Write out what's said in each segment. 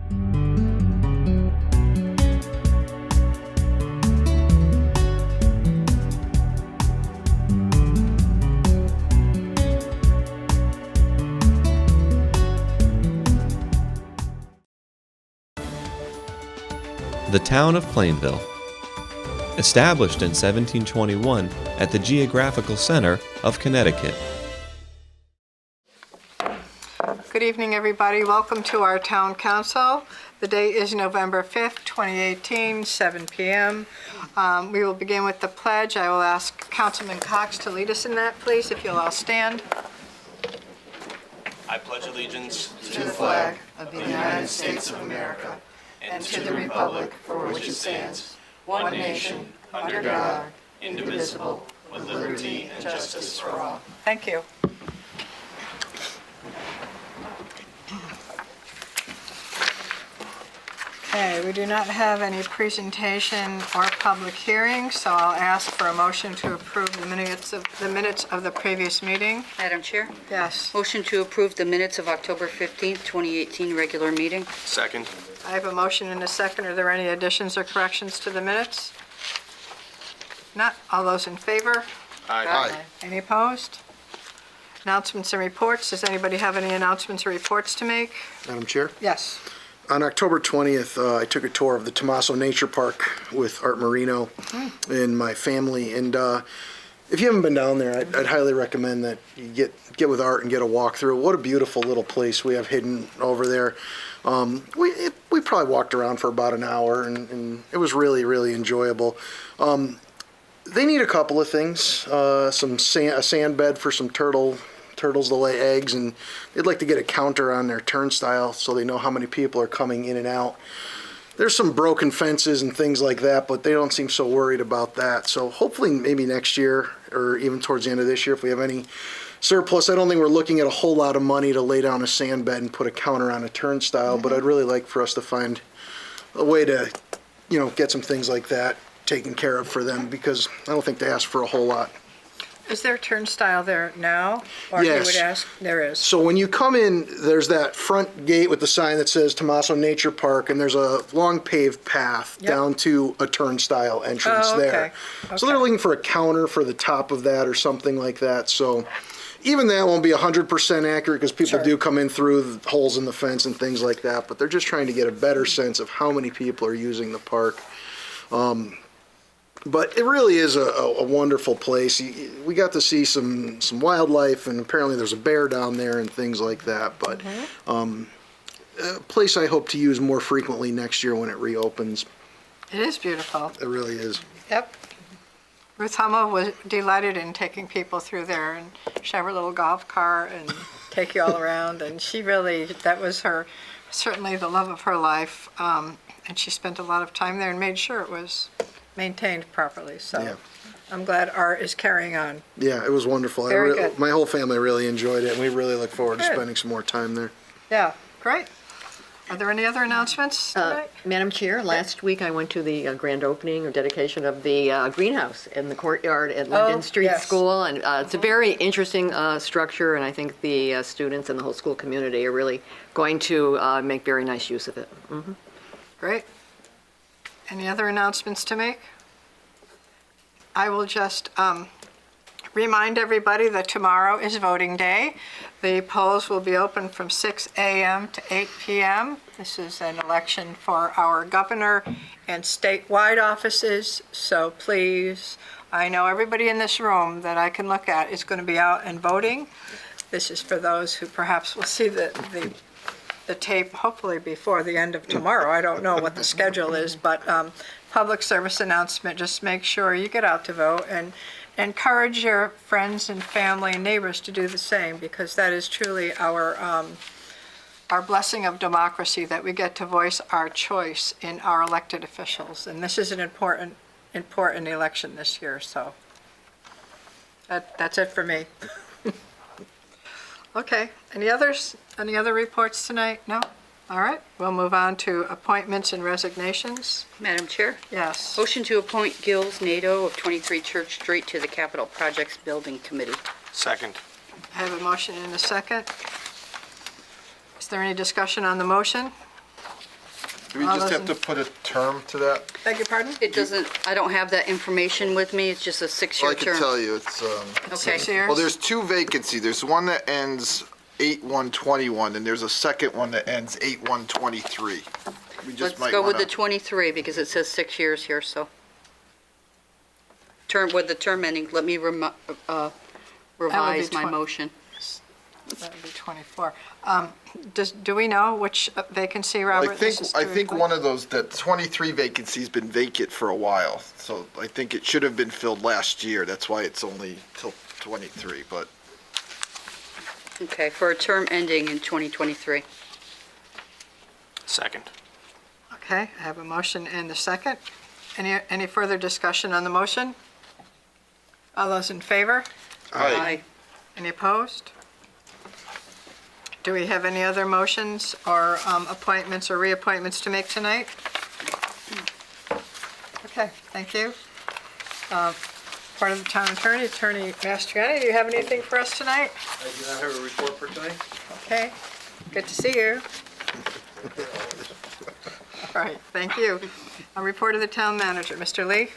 The town of Plainville. Established in 1721 at the geographical center of Connecticut. Good evening, everybody. Welcome to our town council. The date is November 5th, 2018, 7 p.m. We will begin with the pledge. I will ask Councilman Cox to lead us in that, please, if you'll all stand. I pledge allegiance To the flag of the United States of America and to the republic for which it stands, one nation, under God, indivisible, with liberty and justice for all. Thank you. Okay, we do not have any presentation or public hearing, so I'll ask for a motion to approve the minutes of the previous meeting. Madam Chair, Yes, motion to approve the minutes of October 15th, 2018 regular meeting. Second. I have a motion and a second. Are there any additions or corrections to the minutes? Not. All those in favor? Aye. Any opposed? Announcements and reports. Does anybody have any announcements or reports to make? Madam Chair, Yes. on October 20th, I took a tour of the Tommaso Nature Park with Art Marino and my family. And if you haven't been down there, I'd highly recommend that you get with Art and get a walk through. What a beautiful little place we have hidden over there. We probably walked around for about an hour, and it was really, really enjoyable. They need a couple of things, a sand bed for some turtles to lay eggs, and they'd like to get a counter on their turnstile so they know how many people are coming in and out. There's some broken fences and things like that, but they don't seem so worried about that. So hopefully maybe next year or even towards the end of this year, if we have any surplus, I don't think we're looking at a whole lot of money to lay down a sand bed and put a counter on a turnstile, but I'd really like for us to find a way to, get some things like that taken care of for them, because I don't think they ask for a whole lot. Is there a turnstile there now? Or Yes. you would ask? There is. So when you come in, there's that front gate with the sign that says Tommaso Nature Park, and there's a long paved path Yep. down to a turnstile entrance Oh, okay. there. So Okay. they're looking for a counter for the top of that or something like that. So even that won't be 100% accurate, because people Sure. do come in through the holes in the fence and things like that, but they're just trying to get a better sense of how many people are using the park. But it really is a wonderful place. We got to see some wildlife, and apparently there's a bear down there and things like that. But a place I hope to use more frequently next year when it reopens. It is beautiful. It really is. Yep. Ruth Hummel was delighted in taking people through there, and she had her little golf cart and take you all around. And she really, that was certainly the love of her life. And she spent a lot of time there and made sure it was maintained properly. So Yeah. I'm glad Art is carrying on. Yeah, it was wonderful. Very good. My whole family really enjoyed it, and we really look forward to Good. spending some more time there. Yeah, great. Are there any other announcements tonight? Madam Chair, last week I went to the grand opening or dedication of the greenhouse in the courtyard at Linden Street yes. School. And it's a very interesting structure, and I think the students and the whole school community are really going to make very nice use of it. Mhm. Great. Any other announcements to make? I will just remind everybody that tomorrow is voting day. The polls will be open from 6 a.m. to 8 p.m. This is an election for our governor and statewide offices, so please, I know everybody in this room that I can look at is going to be out and voting. This is for those who perhaps will see the tape hopefully before the end of tomorrow. I don't know what the schedule is, but public service announcement, just make sure you get out to vote and encourage your friends and family and neighbors to do the same, because that is truly our blessing of democracy, that we get to voice our choice in our elected officials. And this is an important election this year, so that's it for me. Okay, any others? Any other reports tonight? No? All right, we'll move on to appointments and resignations. Madam Chair, Yes. motion to appoint Gills Nato of 23 Church Street to the Capital Projects Building Committee. Second. I have a motion and a second. Is there any discussion on the motion? Do we All just those have to put a term to that? Beg your pardon? It doesn't, I don't have that information with me, it's just a Well, six-year I can term. tell you, it's, Okay. 6 years? well, there's two vacancies. There's one that ends 8/1/21, and there's a second one that ends 8/1/23. We just Let's might go with the wanna- 23, because it says 6 years here, so. With the term ending, let me revise my 20. motion. That would be 24. Do we know which vacancy, I Robert? think, this is I to think replace? one of those, that 23 vacancy's been vacant for a while, so I think it should have been filled last year. That's why it's only till 23, but Okay, for a term ending in 2023. Second. Okay, I have a motion and a second. Any further discussion on the motion? All those in favor? Aye. Any opposed? Do we have any other motions or appointments or reappointments to make tonight? Okay, thank you. Part of the town attorney, Attorney Mastriani, do you have anything for us tonight? I do not have a report for tonight. Okay, good to see you. All right, thank you. A report of the town manager, Mr. Lee?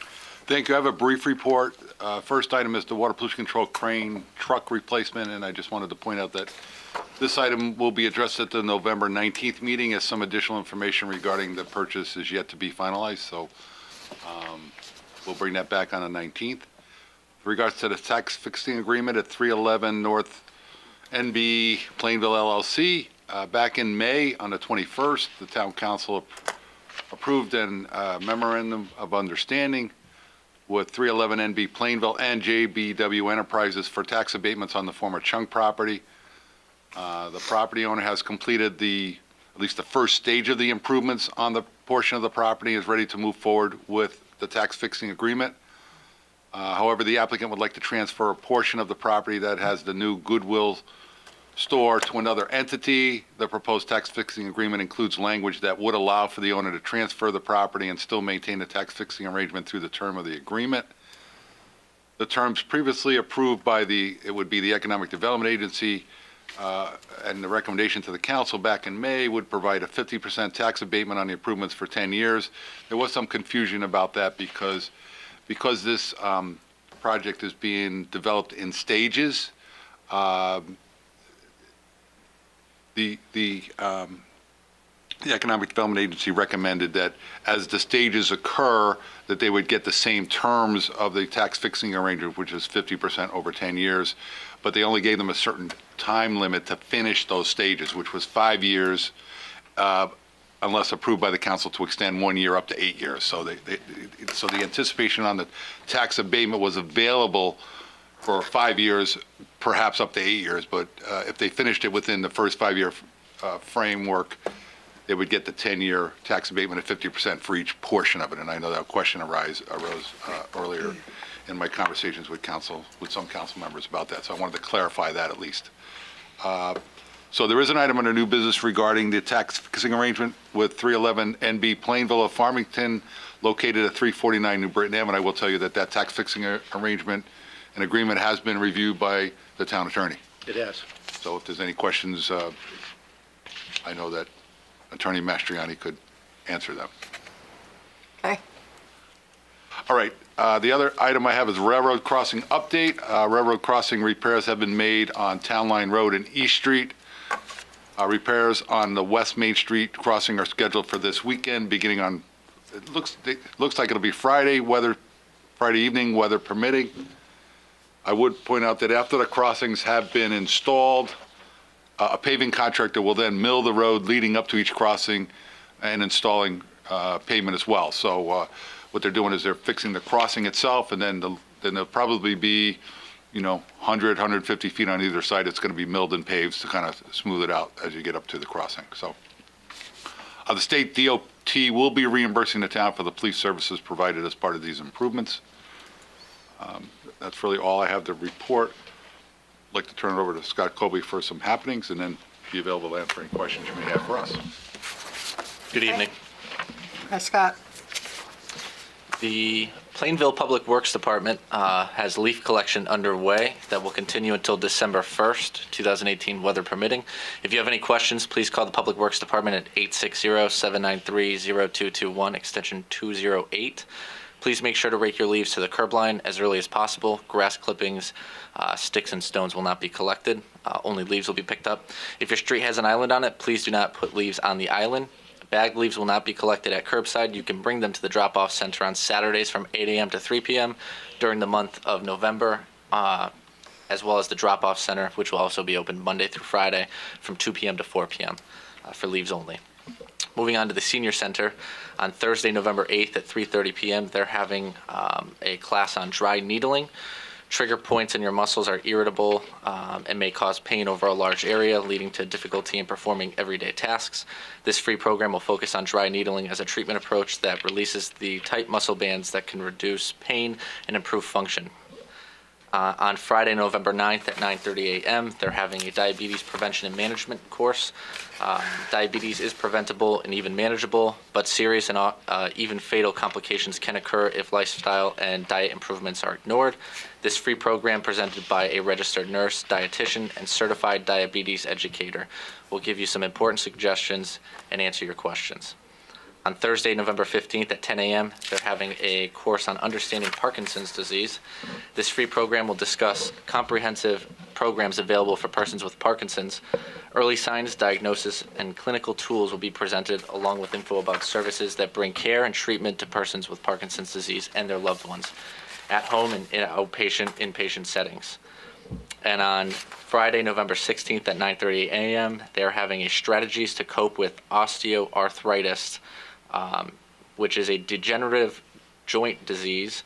Thank you. I have a brief report. First item is the water pollution control crane truck replacement, and I just wanted to point out that this item will be addressed at the November 19th meeting, as some additional information regarding the purchase is yet to be finalized, so we'll bring that back on the 19th. With regards to the tax fixing agreement at 311 North NB Plainville LLC, back in May, on the 21st, the town council approved an memorandum of understanding with 311 NB Plainville and JBW Enterprises for tax abatements on the former Chung property. The property owner has completed at least the first stage of the improvements on the portion of the property, is ready to move forward with the tax fixing agreement. However, the applicant would like to transfer a portion of the property that has the new Goodwill store to another entity. The proposed tax fixing agreement includes language that would allow for the owner to transfer the property and still maintain the tax fixing arrangement through the term of the agreement. The terms previously approved by it would be the Economic Development Agency, and the recommendation to the council back in May would provide a 50% tax abatement on the improvements for 10 years. There was some confusion about that because this project is being developed in stages. The Economic Development Agency recommended that as the stages occur, that they would get the same terms of the tax fixing arrangement, which is 50% over 10 years, but they only gave them a certain time limit to finish those stages, which was 5 years, unless approved by the council to extend 1 year up to 8 years. So so the anticipation on the tax abatement was available for 5 years, perhaps up to 8 years, but if they finished it within the first 5-year framework, they would get the 10-year tax abatement of 50% for each portion of it. And I know that question arose earlier in my conversations with some council members about that. So I wanted to clarify that at least. So there is an item under new business regarding the tax fixing arrangement with 311 NB Plainville of Farmington, located at 349 New Britain Ave. And I will tell you that that tax fixing arrangement and agreement has been reviewed by the town attorney. It has. So if there's any questions, I know that Attorney Mastriani could answer them. Okay. All right, the other item I have is railroad crossing update. Railroad crossing repairs have been made on Town Line Road and East Street. Repairs on the West Main Street crossing are scheduled for this weekend, beginning on, it looks like it'll be Friday evening, weather permitting. I would point out that after the crossings have been installed, a paving contractor will then mill the road leading up to each crossing and installing pavement as well. So what they're doing is they're fixing the crossing itself, and then there'll probably be, 100, 150 feet on either side. It's going to be milled and paved to kind of smooth it out as you get up to the crossing. So the state DOT will be reimbursing the town for the police services provided as part of these improvements. That's really all I have to report. I'd like to turn it over to Scott Colby for some happenings, and then be available to answer any questions you may have for us. Good evening. Hi, Scott. The Plainville Public Works Department has leaf collection underway that will continue until December 1st, 2018, weather permitting. If you have any questions, please call the Public Works Department at 860-793-0221, extension 208. Please make sure to rake your leaves to the curb line as early as possible. Grass clippings, sticks, and stones will not be collected. Only leaves will be picked up. If your street has an island on it, please do not put leaves on the island. Bagged leaves will not be collected at curbside. You can bring them to the drop-off center on Saturdays from 8 a.m. to 3 p.m. during the month of November, as well as the drop-off center, which will also be open Monday through Friday from 2 p.m. to 4 p.m. For leaves only. Moving on to the senior center, on Thursday, November 8th at 3:30 p.m., they're having a class on dry needling. Trigger points in your muscles are irritable and may cause pain over a large area, leading to difficulty in performing everyday tasks. This free program will focus on dry needling as a treatment approach that releases the tight muscle bands that can reduce pain and improve function. On Friday, November 9th at 9:30 a.m., they're having a diabetes prevention and management course. Diabetes is preventable and even manageable, but serious and even fatal complications can occur if lifestyle and diet improvements are ignored. This free program, presented by a registered nurse, dietitian, and certified diabetes educator, will give you some important suggestions and answer your questions. On Thursday, November 15th at 10 a.m., they're having a course on understanding Parkinson's disease. This free program will discuss comprehensive programs available for persons with Parkinson's. Early signs, diagnosis, and clinical tools will be presented, along with info about services that bring care and treatment to persons with Parkinson's disease and their loved ones, at home and in outpatient, inpatient settings. And on Friday, November 16th at 9:30 a.m., they're having a strategies to cope with osteoarthritis, which is a degenerative joint disease,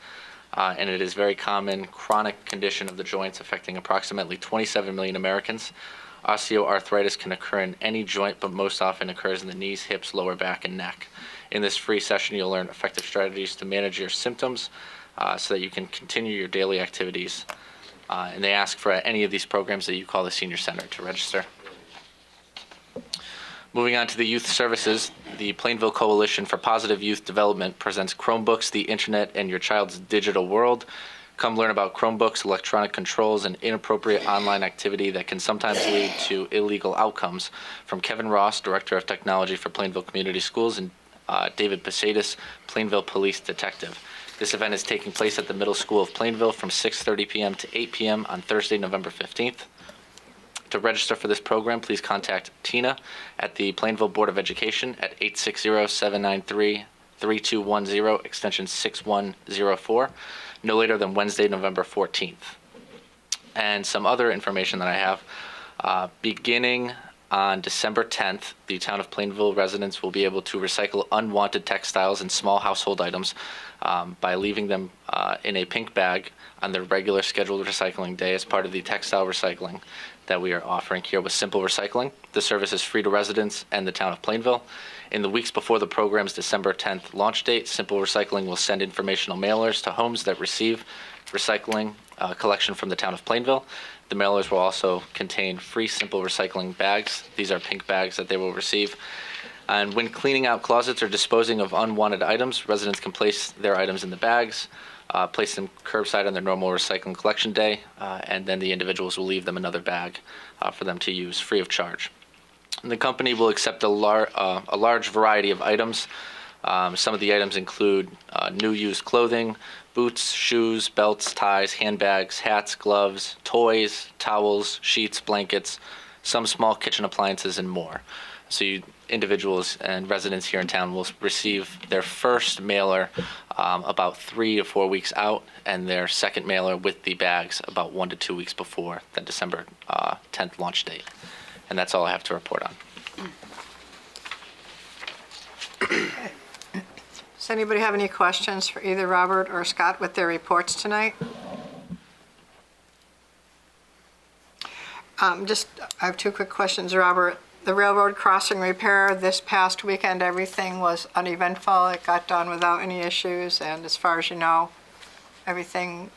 and it is a very common chronic condition of the joints affecting approximately 27 million Americans. Osteoarthritis can occur in any joint, but most often occurs in the knees, hips, lower back, and neck. In this free session, you'll learn effective strategies to manage your symptoms so that you can continue your daily activities. And they ask for any of these programs that you call the Senior Center to register. Moving on to the youth services, the Plainville Coalition for Positive Youth Development presents Chromebooks, the Internet, and Your Child's Digital World. Come learn about Chromebooks, electronic controls, and inappropriate online activity that can sometimes lead to illegal outcomes. From Kevin Ross, Director of Technology for Plainville Community Schools, and David Pasadis, Plainville Police Detective. This event is taking place at the Middle School of Plainville from 6:30 p.m. to 8 p.m. on Thursday, November 15th. To register for this program, please contact Tina at the Plainville Board of Education at 860-793-3210, extension 6104, no later than Wednesday, November 14th. And some other information that I have, beginning on December 10th, the town of Plainville residents will be able to recycle unwanted textiles and small household items by leaving them in a pink bag on their regular scheduled recycling day as part of the textile recycling that we are offering here with Simple Recycling. The service is free to residents and the town of Plainville. In the weeks before the program's December 10th launch date, Simple Recycling will send informational mailers to homes that receive recycling collection from the town of Plainville. The mailers will also contain free Simple Recycling bags. These are pink bags that they will receive. And when cleaning out closets or disposing of unwanted items, residents can place their items in the bags, place them curbside on their normal recycling collection day, and then the individuals will leave them another bag for them to use free of charge. And the company will accept a large variety of items. Some of the items include new used clothing, boots, shoes, belts, ties, handbags, hats, gloves, toys, towels, sheets, blankets, some small kitchen appliances, and more. So individuals and residents here in town will receive their first mailer about 3 to 4 weeks out, and their second mailer with the bags about 1 to 2 weeks before the December 10th launch date. And that's all I have to report on. Does anybody have any questions for either Robert or Scott with their reports tonight? I have 2 quick questions, Robert. The railroad crossing repair this past weekend, everything was uneventful. It got done without any issues, and as far as you know, everything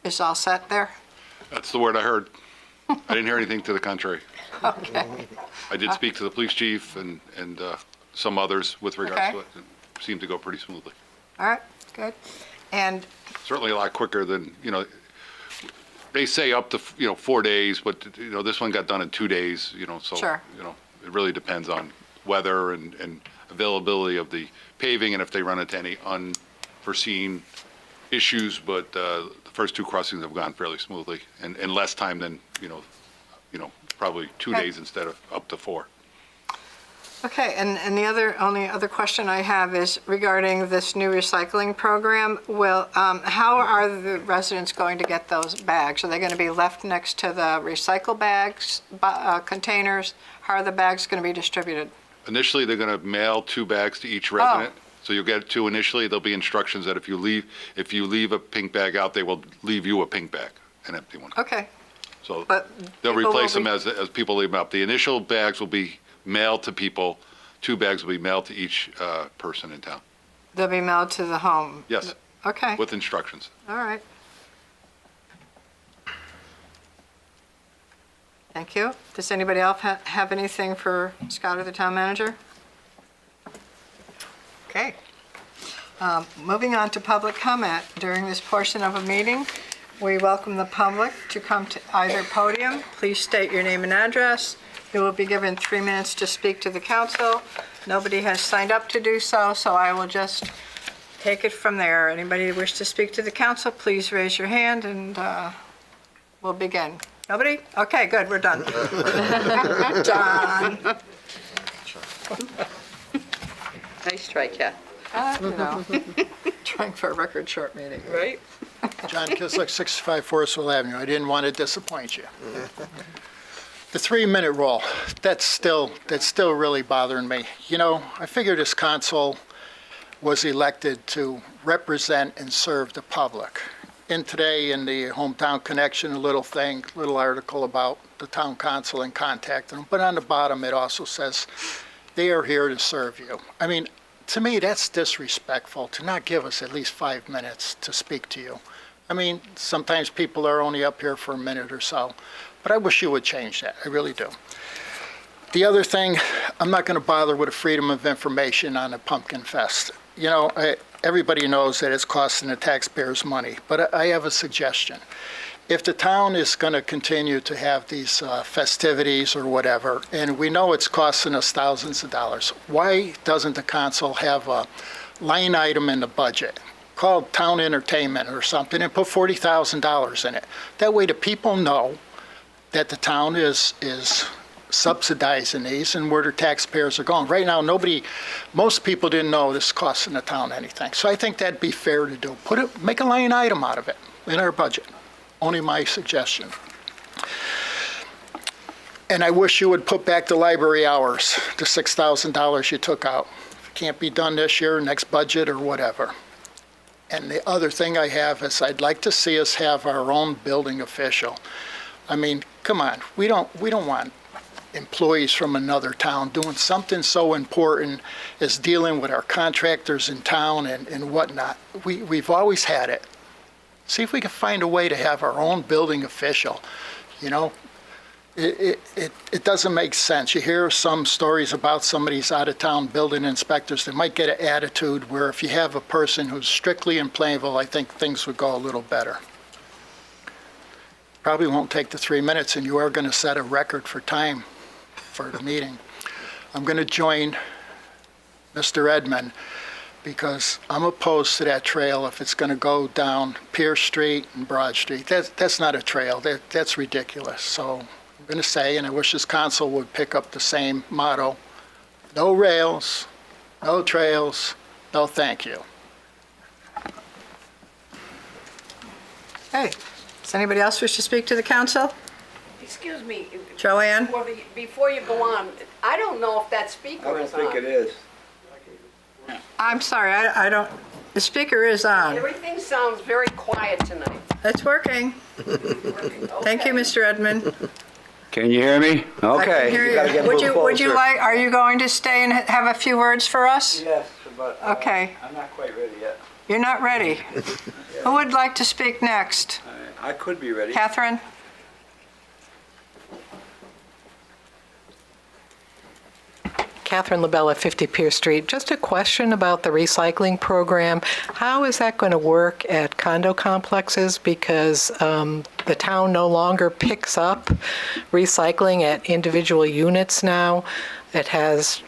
is all set there? That's the word I heard. I didn't hear anything to the contrary. Okay. I did speak to the police chief and some others with regards Okay. to it. It seemed to go pretty smoothly. All right, good. And, Certainly a lot quicker than, they say up to, 4 days, but, this one got done in 2 days, so. Sure. It really depends on weather and availability of the paving and if they run into any unforeseen issues, but the first 2 crossings have gone fairly smoothly and less time than, probably 2 Okay. days instead of up to 4. okay, and the only other question I have is regarding this new recycling program. How are the residents going to get those bags? Are they going to be left next to the recycle bags, containers? How are the bags going to be distributed? Initially, they're going to mail 2 bags to each resident. So you'll get 2 initially. There'll be instructions that if you leave a pink bag out, they will leave you a pink bag, an empty one. Okay, So but they'll people will replace them be- as people leave them up. The initial bags will be mailed to people. 2 bags will be mailed to each person in town. they'll be mailed to the home? Yes, Okay, with instructions. all right. Thank you. Does anybody else have anything for Scott or the town manager? Okay. Moving on to public comment. During this portion of a meeting, we welcome the public to come to either podium. Please state your name and address. You will be given 3 minutes to speak to the council. Nobody has signed up to do so, so I will just take it from there. Anybody who wishes to speak to the council, please raise your hand and we'll begin. Nobody? Okay, good, we're done. John. Nice try, Kath. Trying for a record short meeting. Right? John Kislick, 65 Forestville Avenue. I didn't want to disappoint you. The 3-minute rule, that's still really bothering me. I figure this council was elected to represent and serve the public. And today in the Hometown Connection, a little article about the town council and contacting them. But on the bottom, it also says, they are here to serve you. I mean, to me, that's disrespectful to not give us at least 5 minutes to speak to you. I mean, sometimes people are only up here for a minute or so, but I wish you would change that. I really do. The other thing, I'm not going to bother with a freedom of information on the Pumpkin Fest. Everybody knows that it's costing the taxpayers money, but I have a suggestion. If the town is going to continue to have these festivities or whatever, and we know it's costing us thousands of dollars, why doesn't the council have a line item in the budget called town entertainment or something and put $40,000 in it? That way the people know that the town is subsidizing these and where the taxpayers are going. Right now, most people didn't know this is costing the town anything. So I think that'd be fair to do. Make a line item out of it in our budget. Only my suggestion. And I wish you would put back the library hours, the $6,000 you took out. If it can't be done this year, next budget or whatever. And the other thing I have is I'd like to see us have our own building official. I mean, come on, we don't want employees from another town doing something so important as dealing with our contractors in town and whatnot. We've always had it. See if we can find a way to have our own building official. It doesn't make sense. You hear some stories about some of these out-of-town building inspectors that might get an attitude where if you have a person who's strictly in Plainville, I think things would go a little better. Probably won't take the 3 minutes, and you are going to set a record for time for the meeting. I'm going to join Mr. Edmond because I'm opposed to that trail if it's going to go down Pierce Street and Broad Street. That's not a trail. That's ridiculous. So I'm going to say, and I wish this council would pick up the same motto, no rails, no trails, no thank you. Hey, does anybody else wish to speak to the council? Excuse me. Joanne? Before you go on, I don't know if that speaker is on. is. I'm sorry, I don't, the speaker is on. Everything sounds very quiet tonight. It's working. Thank you, Mr. Edmond. Can you hear me? I Okay. can hear gotta get a Would little you closer. are you going to stay and have a few words for us? Yes, but Okay. I'm not quite ready yet. You're not ready. Who would like to speak next? I could be ready. Catherine? Catherine LaBella, 50 Pierce Street. Just a question about the recycling program. How is that going to work at condo complexes? Because the town no longer picks up recycling at individual units now. It has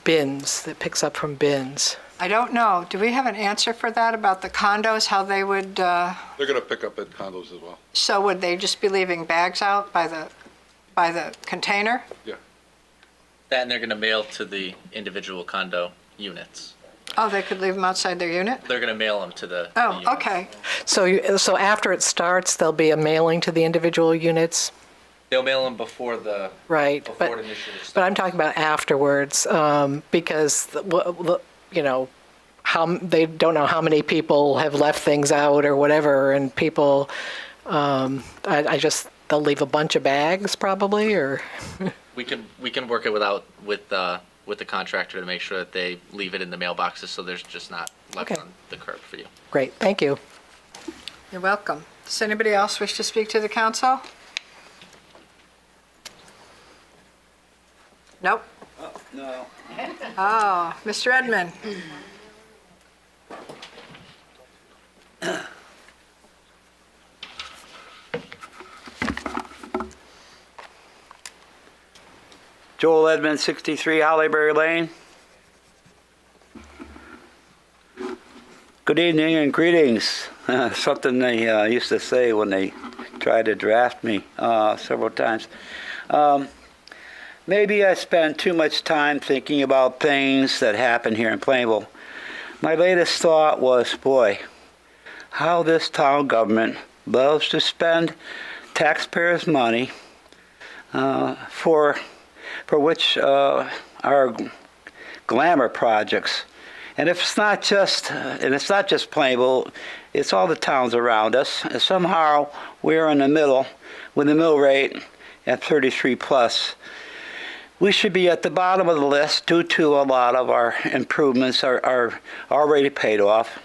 bins that picks up from bins. I don't know. Do we have an answer for that about the condos, how they would, They're going to pick up at condos as well. so would they just be leaving bags out by the container? Yeah. That and they're going to mail to the individual condo units. Oh, they could leave them outside their unit? They're going to mail them to the Oh, units. okay. So after it starts, there'll be a mailing to the individual units? They'll mail them before the Right. before it initially starts. But I'm talking about afterwards, because, you know, how they don't know how many people have left things out or whatever, and people, they'll leave a bunch of bags probably, or? We can work it with the contractor to make sure that they leave it in the mailboxes so there's just not left Okay. on the curb for you. Great, thank you. You're welcome. Does anybody else wish to speak to the council? Nope. No. Oh, Mr. Edmond. Joel Edmond, 63 Hollyberry Lane. Good evening and greetings. Something they used to say when they tried to draft me several times. Maybe I spend too much time thinking about things that happen here in Plainville. My latest thought was, boy, how this town government loves to spend taxpayers' money for which are glamour projects. And if it's not just, and it's not just Plainville, it's all the towns around us. And somehow we're in the middle with the mill rate at 33 plus. We should be at the bottom of the list due to a lot of our improvements are already paid off.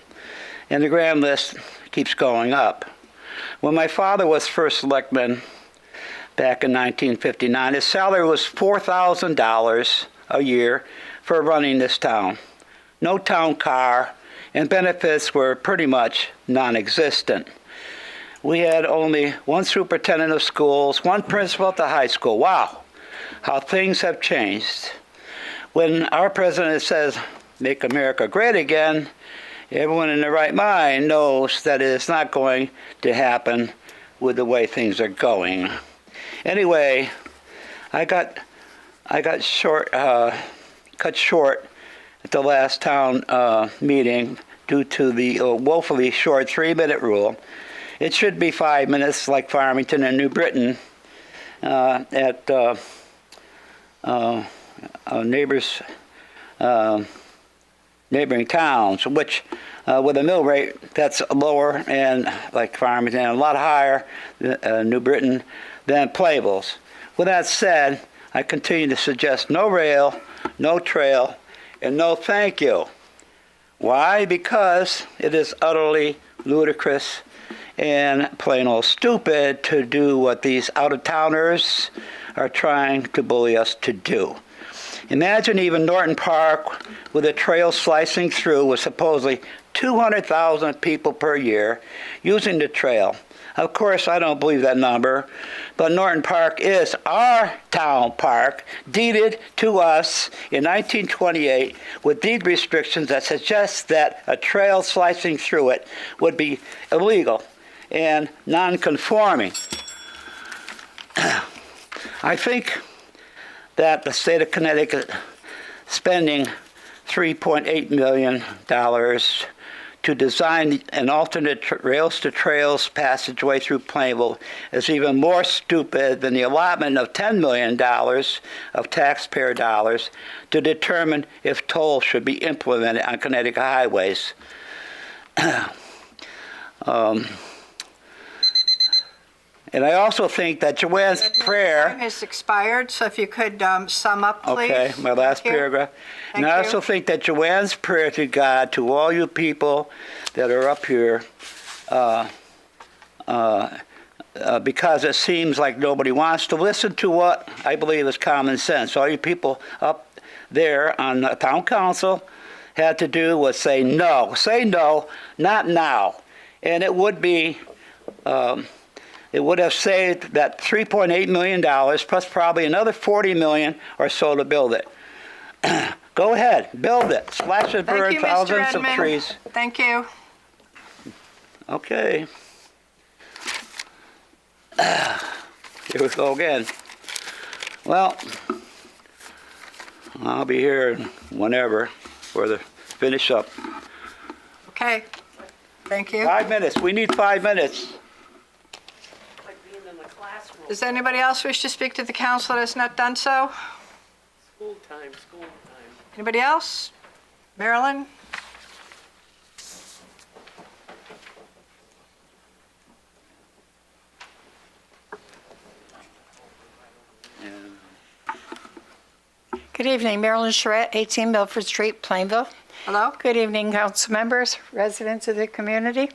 And the grand list keeps going up. When my father was first selectman back in 1959, his salary was $4,000 a year for running this town. No town car, and benefits were pretty much non-existent. We had only one superintendent of schools, one principal at the high school. Wow, how things have changed. When our president says, "Make America Great Again," everyone in their right mind knows that it is not going to happen with the way things are going. Anyway, I got cut short at the last town meeting due to the woefully short 3-minute rule. It should be 5 minutes like Farmington and New Britain at neighboring towns, which with a mill rate that's lower and like Farmington, and a lot higher New Britain than Plainville's. With that said, I continue to suggest no rail, no trail, and no thank you. Why? Because it is utterly ludicrous and plain old stupid to do what these out-of-towners are trying to bully us to do. Imagine even Norton Park with a trail slicing through with supposedly 200,000 people per year using the trail. Of course, I don't believe that number, but Norton Park is our town park, deeded to us in 1928 with deed restrictions that suggest that a trail slicing through it would be illegal and non-conforming. I think that the state of Connecticut spending $3.8 million to design an alternate rails-to-trails passageway through Plainville is even more stupid than the allotment of $10 million of taxpayer dollars to determine if tolls should be implemented on Connecticut highways. And I also think that Joanne's prayer... Time has expired, so if you could sum up, please. Okay, my last Thank you. paragraph. Thank And I you. also think that Joanne's prayer to God, to all you people that are up here, because it seems like nobody wants to listen to what I believe is common sense. All you people up there on the town council had to do was say no, not now. And it would be, it would have saved that $3.8 million plus probably another $40 million or so to build it. Go ahead, build it. Slash and Thank burn you, Mr. thousands of Edmund. trees. Thank you. Okay. Here we go again. Well, I'll be here whenever for the finish up. Okay. Thank you. 5 minutes. We need 5 minutes. Like being in the classroom. Does anybody else wish to speak to the council that has not done so? School time, school time. Anybody else? Marilyn? Good evening, Marilyn Charette, 18 Milford Street, Plainville. Hello? Good evening, council members, residents of the community.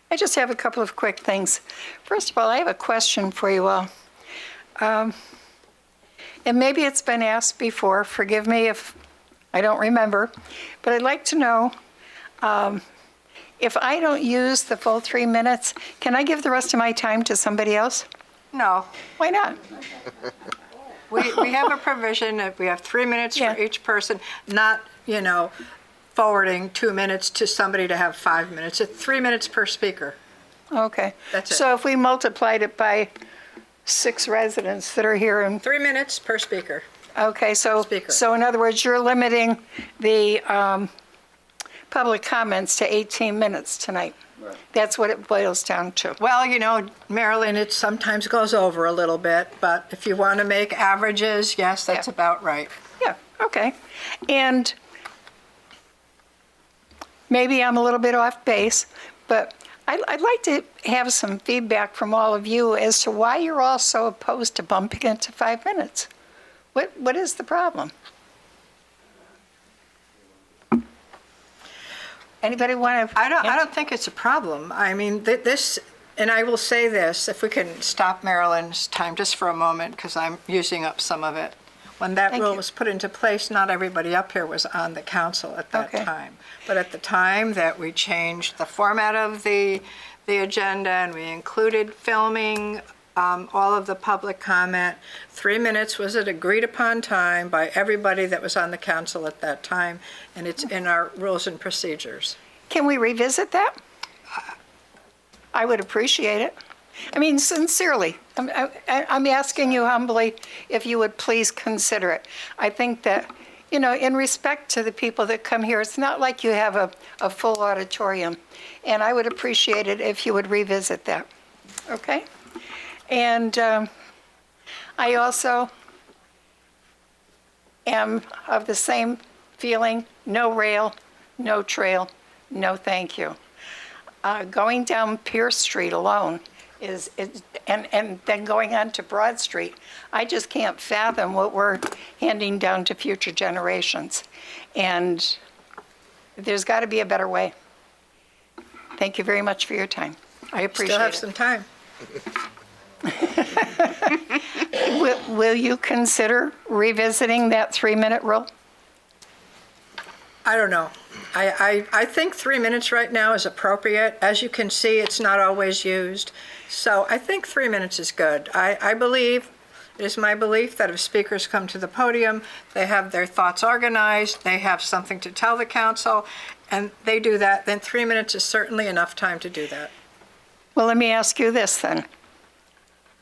I just have a couple of quick things. First of all, I have a question for you all. And maybe it's been asked before, forgive me if I don't remember, but I'd like to know, if I don't use the full 3 minutes, can I give the rest of my time to somebody else? No. Why not? We have a provision that we have 3 minutes for Yeah. each person, not, forwarding 2 minutes to somebody to have 5 minutes. It's 3 minutes per speaker. Okay. That's it. So if we multiplied it by 6 residents that are here and 3 minutes per speaker. okay, so Speaker. so in other words, you're limiting the public comments to 18 minutes tonight. Right. That's what it boils down to. Well, Marilyn, it sometimes goes over a little bit, but if you want to make averages, yes, that's Yeah. about right. Yeah, okay. And maybe I'm a little bit off base, but I'd like to have some feedback from all of you as to why you're all so opposed to bumping it to 5 minutes. What is the problem? Anybody want to? I don't think it's a problem. I mean, this, and I will say this, if we can stop Marilyn's time just for a moment, because I'm using up some of it. When that Thank rule you. was put into place, not everybody up here was on the council at that Okay. time. But at the time that we changed the format of the agenda and we included filming, all of the public comment, 3 minutes was an agreed upon time by everybody that was on the council at that time, and it's in our rules and procedures. Can we revisit that? I would appreciate it. I mean, sincerely, I'm asking you humbly if you would please consider it. I think that, in respect to the people that come here, it's not like you have a full auditorium, and I would appreciate it if you would revisit that, okay? And I also am of the same feeling, no rail, no trail, no thank you. Going down Pierce Street alone and then going on to Broad Street, I just can't fathom what we're handing down to future generations. And there's got to be a better way. Thank you very much for your time. I appreciate it. Still have some time. Will you consider revisiting that 3-minute rule? I don't know. I think 3 minutes right now is appropriate. As you can see, it's not always used. So I think 3 minutes is good. I believe, it is my belief that if speakers come to the podium, they have their thoughts organized, they have something to tell the council, and they do that, then 3 minutes is certainly enough time to do that. Well, let me ask you this then.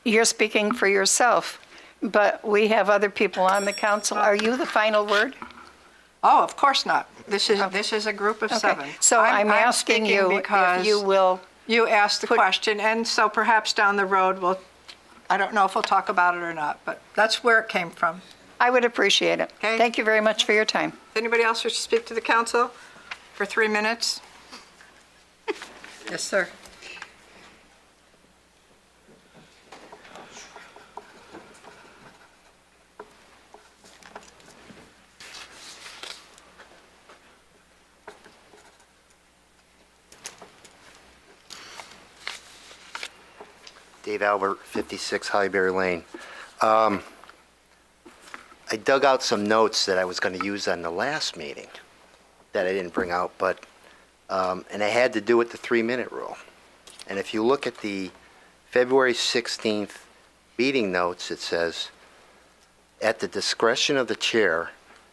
You're speaking for yourself, but we have other people on the council. Are you the final word? Oh, of course not. This is a group of seven. So I'm asking speaking you if because you will. You asked the question, and so perhaps down the road, I don't know if we'll talk about it or not, but that's where it came from. I would appreciate it. Okay. Thank you very much for your time. Does anybody else wish to speak to the council for 3 minutes? Yes, sir. Dave Albert, 56 Highbury Lane. I dug out some notes that I was going to use on the last meeting that I didn't bring out, but, and I had to do with the 3-minute rule. And if you look at the February 16th meeting notes, it says, at the discretion of the chair,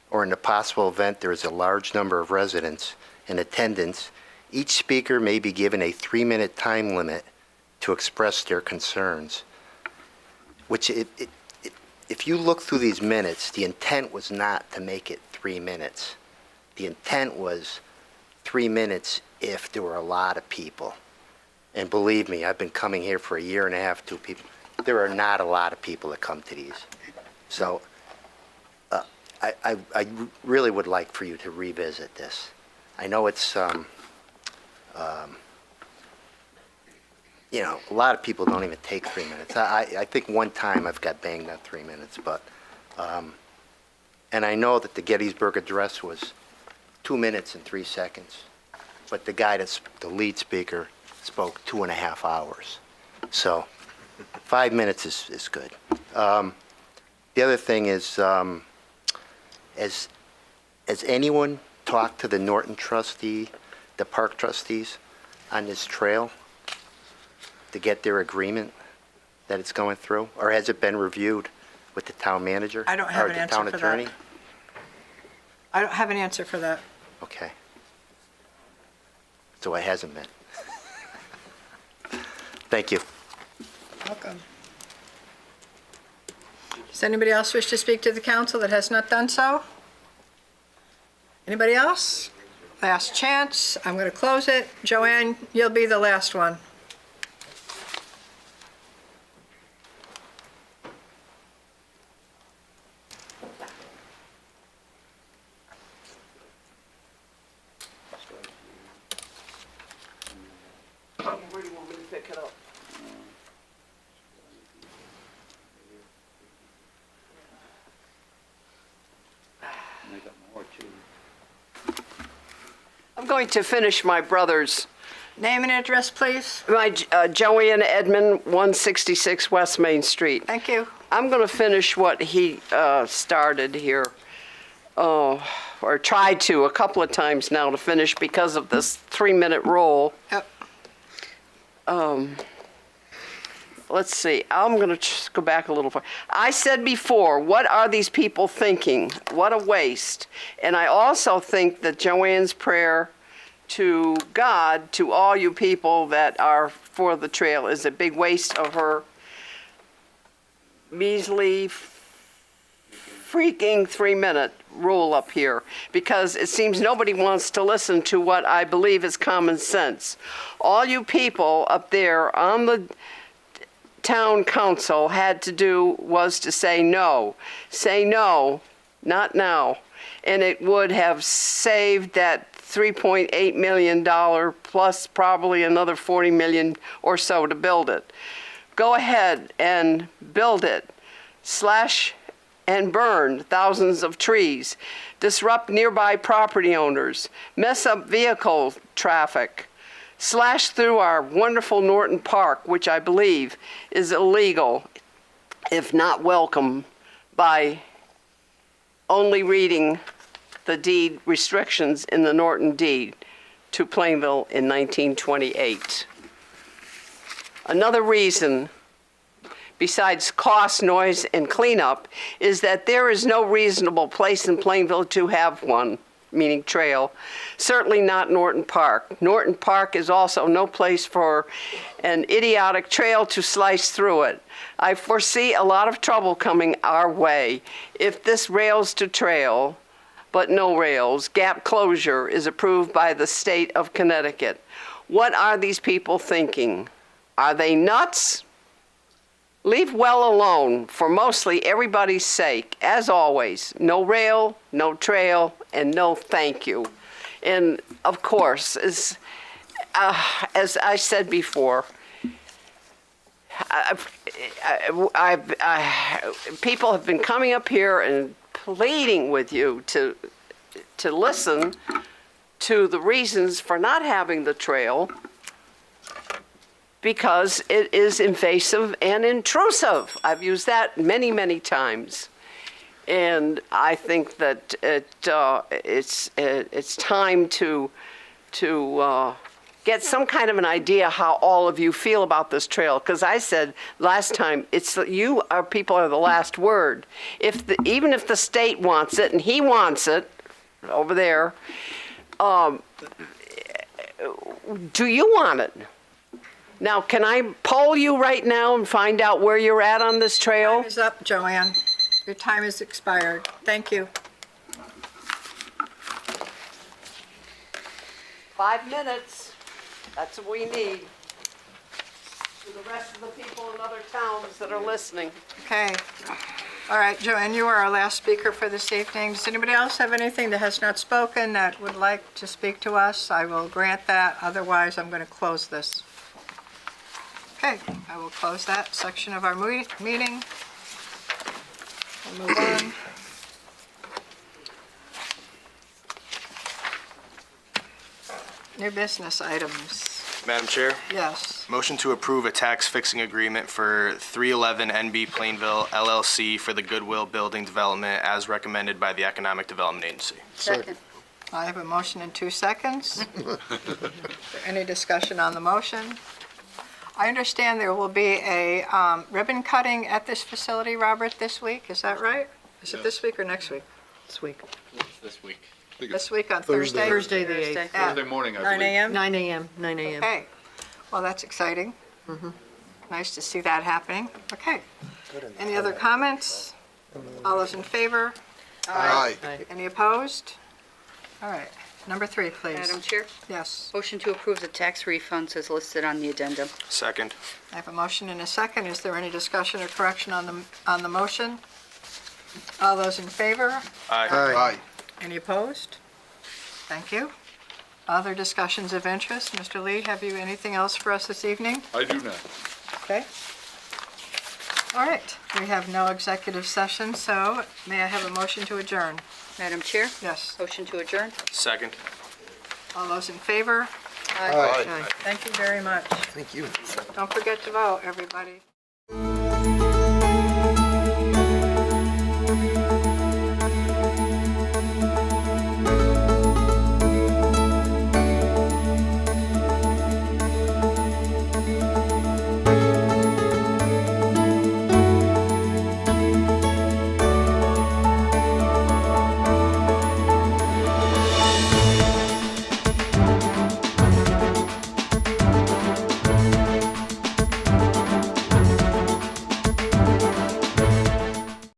or in the possible event there is a large number of residents in attendance, each speaker may be given a 3-minute time limit to express their concerns. Which, if you look through these minutes, the intent was not to make it 3 minutes. The intent was 3 minutes if there were a lot of people. And believe me, I've been coming here for a year and a half, 2 people. There are not a lot of people that come to these. So I really would like for you to revisit this. I know it's, you know, a lot of people don't even take 3 minutes. I think one time I've got banged on 3 minutes, but, and I know that the Gettysburg Address was 2 minutes and 3 seconds, but the guy that's the lead speaker spoke 2.5 hours. So 5 minutes is good. The other thing is, has anyone talked to the Norton trustee, the park trustees on this trail to get their agreement that it's going through? Or has it been reviewed with the town manager? I don't have or an the answer town for that. attorney? I don't have an answer for that. Okay. So it hasn't been. Thank you. Welcome. Does anybody else wish to speak to the council that has not done so? Anybody else? Last chance. I'm going to close it. Joanne, you'll be the last one. Where do you want me to pick it up? I'm going to finish my brother's. Name and address, please. My Joanne Edmond, 166 West Main Street. Thank you. I'm going to finish what he started here, or tried to a couple of times now to finish because of this 3-minute rule. Yep. Let's see, I'm going to just go back a little far. I said before, what are these people thinking? What a waste. And I also think that Joanne's prayer to God, to all you people that are for the trail, is a big waste of her measly freaking 3-minute rule up here, because it seems nobody wants to listen to what I believe is common sense. All you people up there on the town council had to do was to say no, not now, and it would have saved that $3.8 million plus probably another $40 million or so to build it. Go ahead and build it. Slash and burn thousands of trees, disrupt nearby property owners, mess up vehicle traffic, slash through our wonderful Norton Park, which I believe is illegal, if not welcome, by only reading the deed restrictions in the Norton deed to Plainville in 1928. Another reason, besides cost, noise, and cleanup, is that there is no reasonable place in Plainville to have one, meaning trail. Certainly not Norton Park. Norton Park is also no place for an idiotic trail to slice through it. I foresee a lot of trouble coming our way if this rails to trail, but no rails, gap closure is approved by the state of Connecticut. What are these people thinking? Are they nuts? Leave well alone for mostly everybody's sake. As always, no rail, no trail, and no thank you. And of course, as I said before, people have been coming up here and pleading with you to listen to the reasons for not having the trail, because it is invasive and intrusive. I've used that many, many times. And I think that it's time to get some kind of an idea how all of you feel about this trail. Because I said last time, people are the last word. Even if the state wants it, and he wants it over there, do you want it? Now, can I poll you right now and find out where you're at on this trail? Time is up, Joanne. Your time has expired. Thank you. 5 minutes. That's what we need. For the rest of the people in other towns that are listening. Okay. All right, Joanne, you are our last speaker for this evening. Does anybody else have anything that has not spoken that would like to speak to us? I will grant that. Otherwise, I'm going to close this. Okay, I will close that section of our meeting. We'll move on. New business items. Madam Chair, Yes. motion to approve a tax fixing agreement for 311 NB Plainville LLC for the Goodwill Building Development as recommended by the Economic Development Agency. Second. I have a motion in 2 seconds. Is there any discussion on the motion? I understand there will be a ribbon cutting at this facility, Robert, this week. Is that right? Is it this week or next week? This week. This week. This week on Thursday? Thursday, the 8th. At Thursday morning, I 9 believe. a.m.? 9 a.m., 9 a.m. Okay. Well, that's exciting. Nice to see that happening. Okay. Any other comments? All those in favor? Aye. Any opposed? All right. Number 3, please. Madam Chair, Yes. motion to approve the tax refunds as listed on the addendum. Second. I have a motion and a second. Is there any discussion or correction on the motion? All those in favor? Aye. Any opposed? Thank you. Other discussions of interest? Mr. Lee, have you anything else for us this evening? I do not. Okay. All right. We have no executive session, so may I have a motion to adjourn? Madam Chair, Yes. motion to adjourn. Second. All those in favor? Aye. Thank you very much. Thank you. Don't forget to vote, everybody.